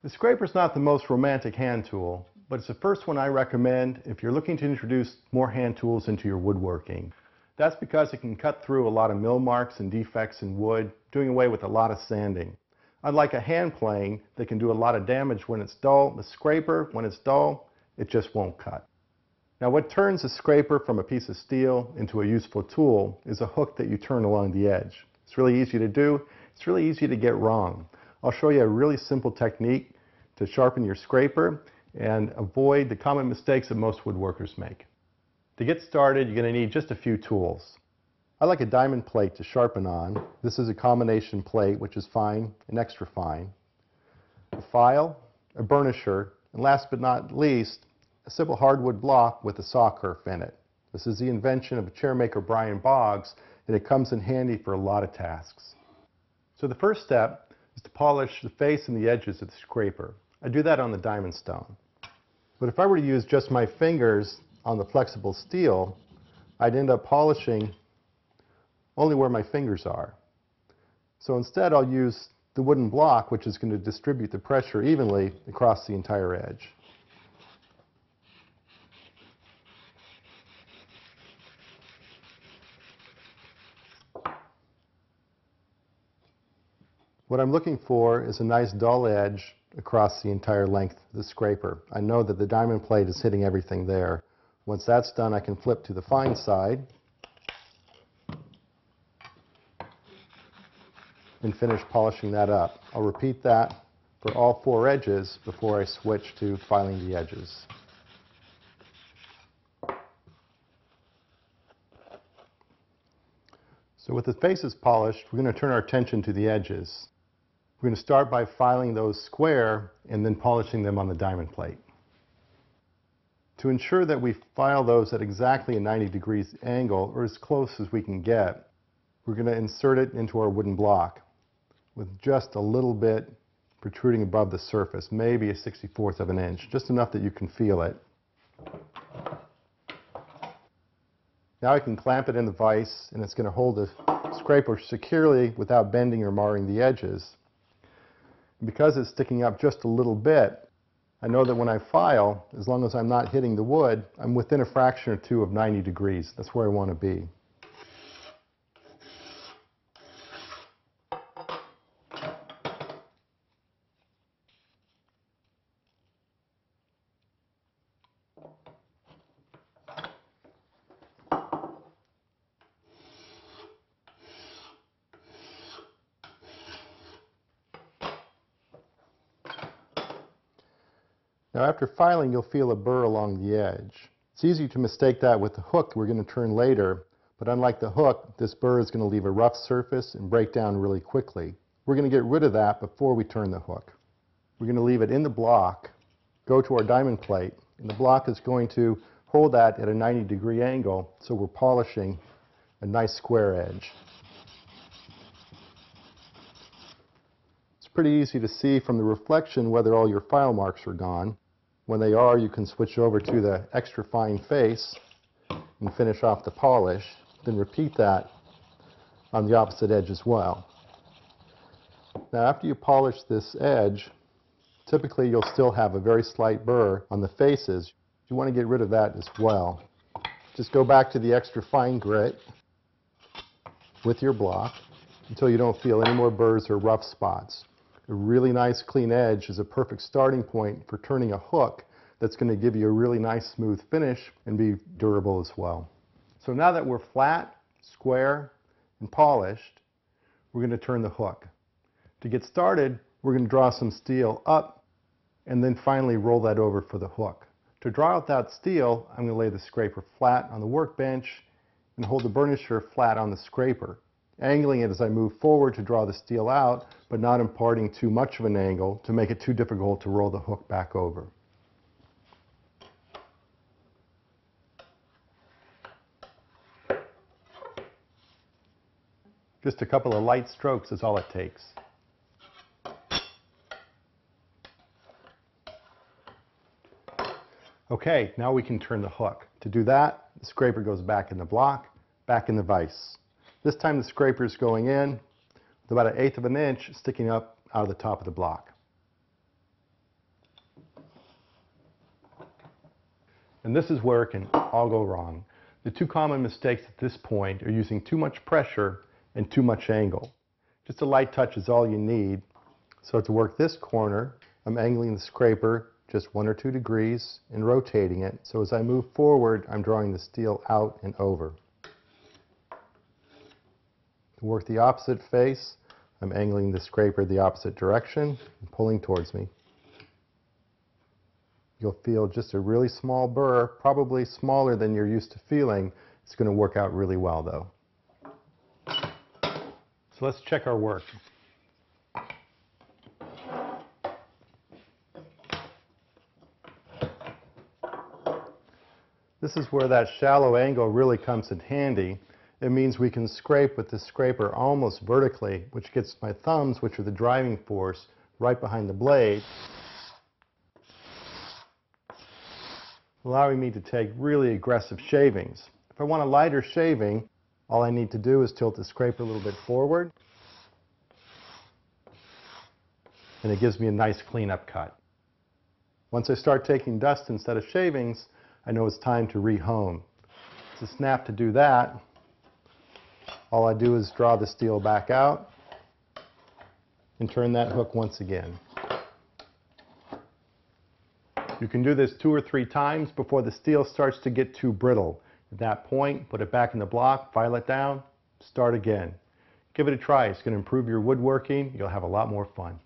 The scraper is not the most romantic hand tool, but it's the first one I recommend if you're looking to introduce more hand tools into your woodworking. That's because it can cut through a lot of mill marks and defects in wood, doing away with a lot of sanding. Unlike a hand plane that can do a lot of damage when it's dull, the scraper, when it's dull, it just won't cut. Now what turns a scraper from a piece of steel into a useful tool is a hook that you turn along the edge. It's really easy to do. It's really easy to get wrong. I'll show you a really simple technique to sharpen your scraper and avoid the common mistakes that most woodworkers make. To get started, you're going to need just a few tools. I like a diamond plate to sharpen on. This is a combination plate, which is fine and extra fine. A file, a burnisher, and last but not least, a simple hardwood block with a saw kerf in it. This is the invention of a chairmaker Brian Boggs, and it comes in handy for a lot of tasks. So the first step is to polish the face and the edges of the scraper. I do that on the diamond stone. But if I were to use just my fingers on the flexible steel, I'd end up polishing only where my fingers are. So instead I'll use the wooden block, which is going to distribute the pressure evenly across the entire edge. What I'm looking for is a nice dull edge across the entire length of the scraper. I know that the diamond plate is hitting everything there. Once that's done, I can flip to the fine side and finish polishing that up. I'll repeat that for all four edges before I switch to filing the edges. So with the faces polished, we're going to turn our attention to the edges. We're going to start by filing those square and then polishing them on the diamond plate. To ensure that we file those at exactly a 90 degrees angle, or as close as we can get, we're going to insert it into our wooden block with just a little bit protruding above the surface, maybe a 64th of an inch, just enough that you can feel it. Now I can clamp it in the vise, and it's going to hold the scraper securely without bending or marring the edges. And because it's sticking up just a little bit, I know that when I file, as long as I'm not hitting the wood, I'm within a fraction or two of 90 degrees. That's where I want to be. Now after filing, you'll feel a burr along the edge. It's easy to mistake that with the hook we're going to turn later, but unlike the hook, this burr is going to leave a rough surface and break down really quickly. We're going to get rid of that before we turn the hook. We're going to leave it in the block, go to our diamond plate, and the block is going to hold that at a 90-degree angle, so we're polishing a nice square edge. It's pretty easy to see from the reflection whether all your file marks are gone. When they are, you can switch over to the extra fine face and finish off the polish, then repeat that on the opposite edge as well. Now after you polish this edge, typically you'll still have a very slight burr on the faces. You want to get rid of that as well. Just go back to the extra fine grit with your block until you don't feel any more burrs or rough spots. A really nice clean edge is a perfect starting point for turning a hook that's going to give you a really nice smooth finish and be durable as well. So now that we're flat, square, and polished, we're going to turn the hook. To get started, we're going to draw some steel up and then finally roll that over for the hook. To draw out that steel, I'm going to lay the scraper flat on the workbench and hold the burnisher flat on the scraper, angling it as I move forward to draw the steel out, but not imparting too much of an angle to make it too difficult to roll the hook back over. Just a couple of light strokes is all it takes. Okay, now we can turn the hook. To do that, the scraper goes back in the block, back in the vise. This time the scraper is going in with about 1/8 of an inch sticking up out of the top of the block. And this is where it can all go wrong. The two common mistakes at this point are using too much pressure and too much angle. Just a light touch is all you need. So to work this corner, I'm angling the scraper just 1 or 2 degrees and rotating it. So as I move forward, I'm drawing the steel out and over. To work the opposite face, I'm angling the scraper the opposite direction and pulling towards me. You'll feel just a really small burr, probably smaller than you're used to feeling. It's going to work out really well though. So let's check our work. This is where that shallow angle really comes in handy. It means we can scrape with the scraper almost vertically, which gets my thumbs, which are the driving force, right behind the blade, allowing me to take really aggressive shavings. If I want a lighter shaving, all I need to do is tilt the scraper a little bit forward, and it gives me a nice cleanup cut. Once I start taking dust instead of shavings, I know it's time to rehome. To snap to do that, all I do is draw the steel back out and turn that hook once again. You can do this 2 or 3 times before the steel starts to get too brittle. At that point, put it back in the block, file it down, start again. Give it a try. It's going to improve your woodworking. You'll have a lot more fun.